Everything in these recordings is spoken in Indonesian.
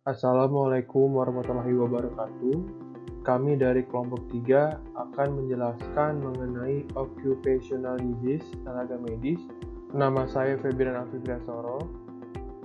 Assalamualaikum warahmatullahi wabarakatuh. Kami dari kelompok 3 akan menjelaskan mengenai occupational disease tenaga medis. Nama saya Febrian Afitriasoro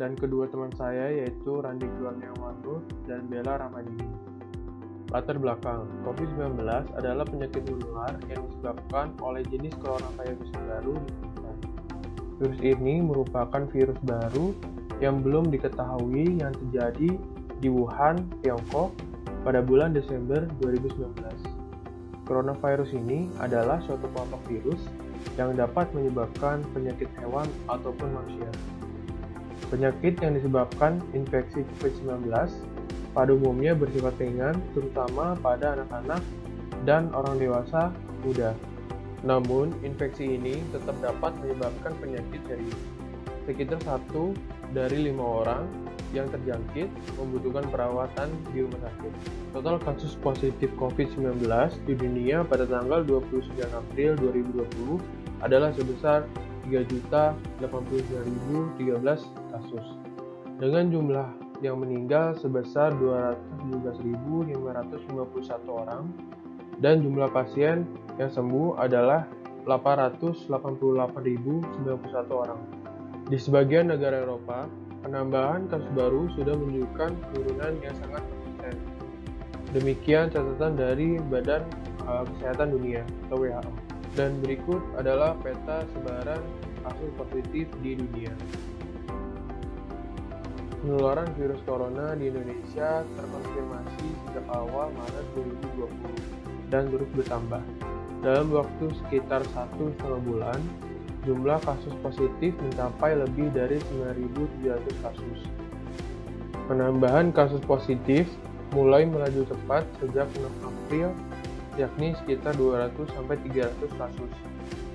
dan kedua teman saya yaitu Randi Kurniawanur dan Bella Ramadini. Latar belakang, COVID-19 adalah penyakit menular yang disebabkan oleh jenis coronavirus baru di kita. Virus ini merupakan virus baru yang belum diketahui yang terjadi di Wuhan, Tiongkok pada bulan Desember 2019. Coronavirus ini adalah suatu kelompok virus yang dapat menyebabkan penyakit hewan ataupun manusia. Penyakit yang disebabkan infeksi COVID-19 pada umumnya bersifat ringan, terutama pada anak-anak dan orang dewasa muda. Namun, infeksi ini tetap dapat menyebabkan penyakit serius. Sekitar 1 dari 5 orang yang terjangkit membutuhkan perawatan di rumah sakit. Total kasus positif COVID-19 di dunia pada tanggal 29 April 2020 adalah sebesar 3.089.013 kasus, dengan jumlah yang meninggal sebesar 217.551 orang, dan jumlah pasien yang sembuh adalah 888.091 orang. Di sebagian negara Eropa, penambahan kasus baru sudah menunjukkan penurunan yang sangat konsisten. Demikian catatan dari Badan Kesehatan Dunia atau WHO. Dan berikut adalah peta sebaran kasus positif di dunia. Penularan virus corona di Indonesia terkonfirmasi sejak awal Maret 2020 dan terus bertambah. Dalam waktu sekitar 1,5 bulan, jumlah kasus positif mencapai lebih dari 9.700 kasus. Penambahan kasus positif mulai melaju cepat sejak 6 April, yakni sekitar 200-300 kasus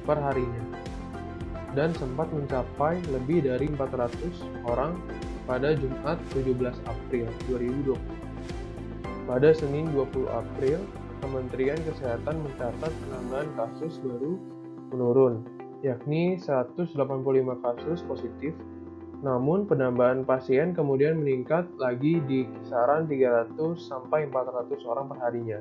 per harinya, dan sempat mencapai lebih dari 400 orang pada Jumat 17 April 2020. Pada Senin 20 April, Kementerian Kesehatan mencatat penambahan kasus baru menurun, yakni 185 kasus positif, namun penambahan pasien kemudian meningkat lagi di kisaran 300-400 orang per harinya.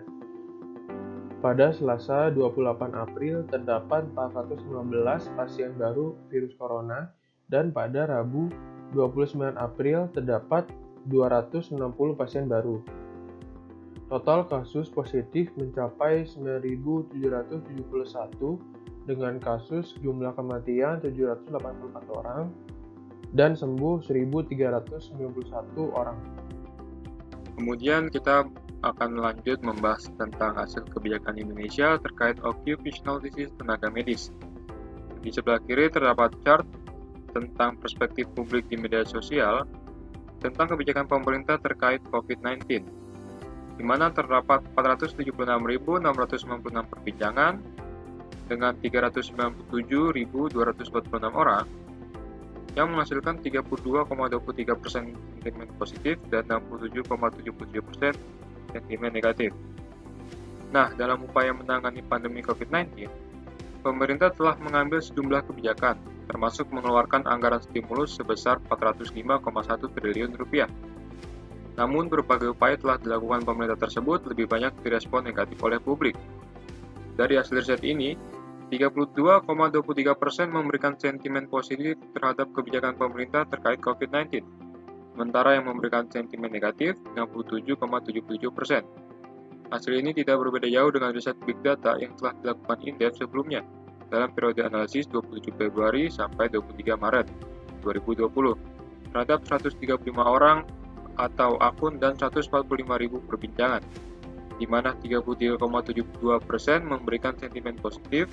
Pada Selasa 28 April terdapat 419 pasien baru virus corona, dan pada Rabu 29 April terdapat 260 pasien baru. Total kasus positif mencapai 9.771 dengan kasus jumlah kematian 784 orang dan sembuh 1.391 orang. Kemudian kita akan lanjut membahas tentang hasil kebijakan Indonesia terkait occupational disease tenaga medis. Di sebelah kiri terdapat chart tentang perspektif publik di media sosial tentang kebijakan pemerintah terkait COVID-19, di mana terdapat 476.696 perbincangan dengan 397.246 orang yang menghasilkan 32,23% sentimen positif dan 67,77% sentimen negatif. Nah, dalam upaya menangani pandemi COVID-19, pemerintah telah mengambil sejumlah kebijakan, termasuk mengeluarkan anggaran stimulus sebesar 405,1 triliun rupiah. Namun, berbagai upaya telah dilakukan pemerintah tersebut lebih banyak direspon negatif oleh publik. Dari hasil riset ini, 32,23% memberikan sentimen positif terhadap kebijakan pemerintah terkait COVID-19, sementara yang memberikan sentimen negatif 67,77%. Hasil ini tidak berbeda jauh dengan riset Big Data yang telah dilakukan Indef sebelumnya dalam periode analisis 27 Februari sampai 23 Maret 2020 terhadap 135 orang atau akun dan 145.000 perbincangan, di mana 33,72% memberikan sentimen positif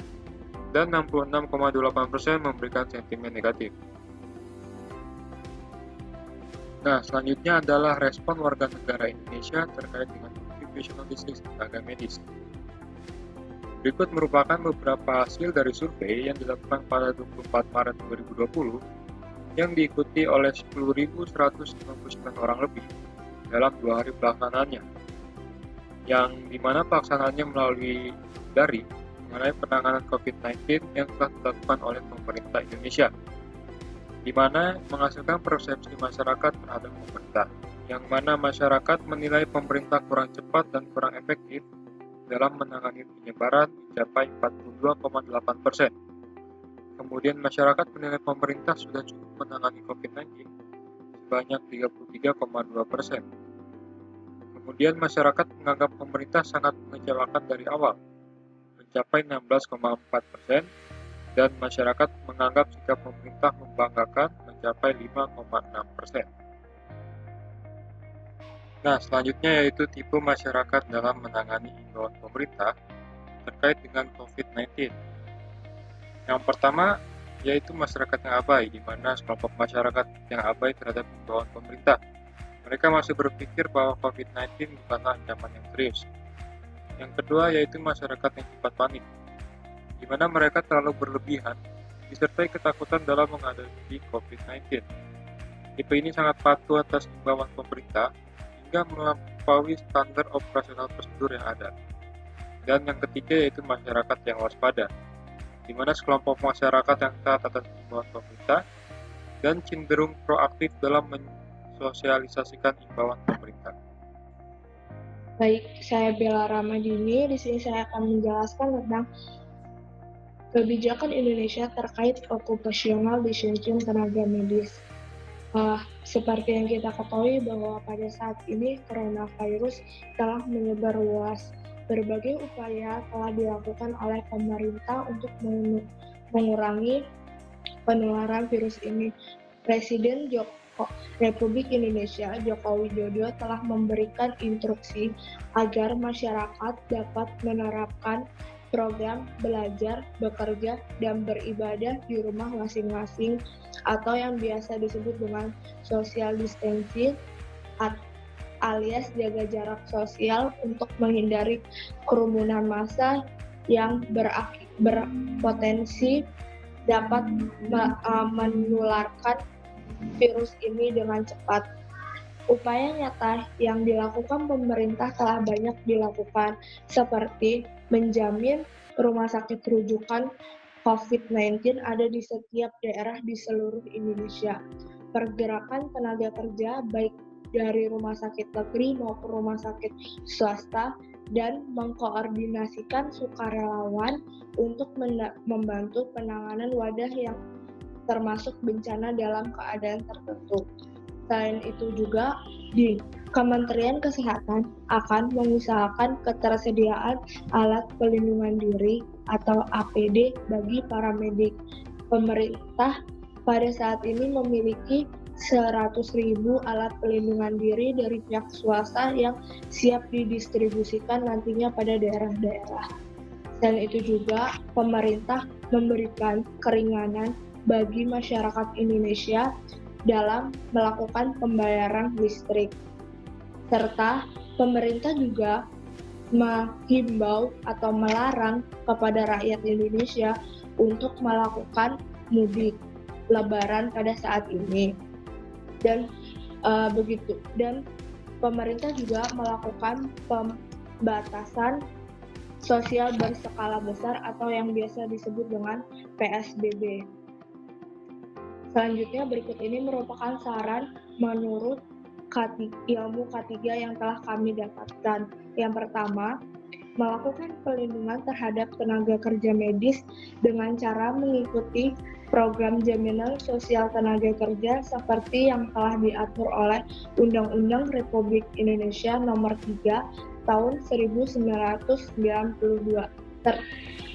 dan 66,28% memberikan sentimen negatif. Nah, selanjutnya adalah respon warga negara Indonesia terkait dengan occupational disease tenaga medis. Berikut merupakan beberapa hasil dari survei yang dilakukan pada 24 Maret 2020 yang diikuti oleh 10.199 orang lebih dalam 2 hari pelaksanaannya, yang dimana pelaksanaannya melalui daring mengenai penanganan COVID-19 yang telah dilakukan oleh pemerintah Indonesia, di mana menghasilkan persepsi masyarakat terhadap pemerintah, yang mana masyarakat menilai pemerintah kurang cepat dan kurang efektif dalam menangani penyebaran mencapai 42,8%. Kemudian masyarakat menilai pemerintah sudah cukup menangani COVID-19 sebanyak 33,2%. Kemudian masyarakat menganggap pemerintah sangat mengecewakan dari awal, mencapai 16,4%, dan masyarakat menganggap sikap pemerintah membanggakan mencapai 5,6%. Nah, selanjutnya yaitu tipe masyarakat dalam menangani imbauan pemerintah terkait dengan COVID-19. Yang pertama yaitu masyarakat yang abai, di mana sekelompok masyarakat yang abai terhadap imbauan pemerintah. Mereka masih berpikir bahwa COVID-19 bukanlah ancaman yang serius. Yang kedua yaitu masyarakat yang cepat panik, di mana mereka terlalu berlebihan, disertai ketakutan dalam menghadapi COVID-19. Tipe ini sangat patuh atas imbauan pemerintah, hingga melampaui standar operasional prosedur yang ada. Dan yang ketiga yaitu masyarakat yang waspada, di mana sekelompok masyarakat yang taat atas imbauan pemerintah dan cenderung proaktif dalam mensosialisasikan imbauan pemerintah. Baik, saya Bella Ramadini. Di sini saya akan menjelaskan tentang kebijakan Indonesia terkait occupational distancing tenaga medis. Seperti yang kita ketahui bahwa pada saat ini coronavirus telah menyebar luas. Berbagai upaya telah dilakukan oleh pemerintah untuk mengurangi penularan virus ini. Presiden Republik Indonesia Joko Widodo telah memberikan instruksi agar masyarakat dapat menerapkan program belajar, bekerja, dan beribadah di rumah masing-masing atau yang biasa disebut dengan social distancing alias jaga jarak sosial untuk menghindari kerumunan massa yang berpotensi dapat menularkan virus ini dengan cepat. Upaya nyata yang dilakukan pemerintah telah banyak dilakukan, seperti menjamin rumah sakit rujukan COVID-19 ada di setiap daerah di seluruh Indonesia. Pergerakan tenaga kerja baik dari rumah sakit negeri maupun rumah sakit swasta dan mengkoordinasikan sukarelawan untuk membantu penanganan wadah yang termasuk bencana dalam keadaan tertentu. Selain itu juga di Kementerian Kesehatan akan mengusahakan ketersediaan alat pelindungan diri atau APD bagi para medik. Pemerintah pada saat ini memiliki 100.000 alat pelindungan diri dari pihak swasta yang siap didistribusikan nantinya pada daerah-daerah. Selain itu juga pemerintah memberikan keringanan bagi masyarakat Indonesia dalam melakukan pembayaran listrik. Serta pemerintah juga menghimbau atau melarang kepada rakyat Indonesia untuk melakukan mudik lebaran pada saat ini. Dan begitu. Dan pemerintah juga melakukan pembatasan sosial berskala besar atau yang biasa disebut dengan PSBB. Selanjutnya berikut ini merupakan saran menurut ilmu K3 yang telah kami dapatkan. Yang pertama, melakukan pelindungan terhadap tenaga kerja medis dengan cara mengikuti program jaminan sosial tenaga kerja seperti yang telah diatur oleh Undang-Undang Republik Indonesia Nomor 3 Tahun 1992.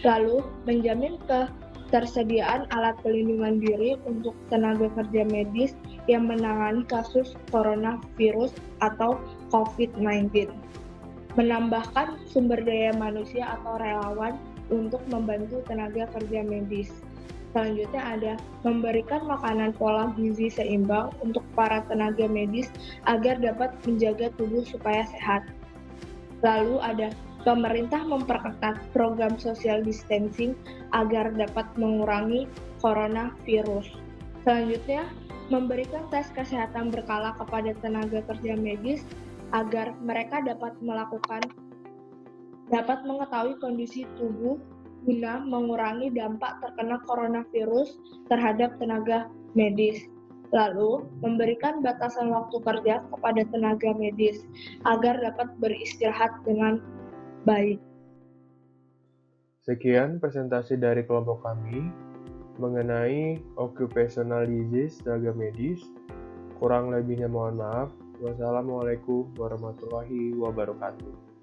Lalu menjamin ketersediaan alat pelindungan diri untuk tenaga kerja medis yang menangani kasus coronavirus atau COVID-19. Menambahkan sumber daya manusia atau relawan untuk membantu tenaga kerja medis. Selanjutnya ada memberikan makanan pola gizi seimbang untuk para tenaga medis agar dapat menjaga tubuh supaya sehat. Lalu ada pemerintah memperketat program social distancing agar dapat mengurangi coronavirus. Selanjutnya, memberikan tes kesehatan berkala kepada tenaga kerja medis agar mereka dapat mengetahui kondisi tubuh guna mengurangi dampak terkena coronavirus terhadap tenaga medis. Lalu, memberikan batasan waktu kerja kepada tenaga medis agar dapat beristirahat dengan baik. Sekian presentasi dari kelompok kami mengenai occupational disease tenaga medis. Kurang lebihnya mohon maaf. Wassalamualaikum warahmatullahi wabarakatuh.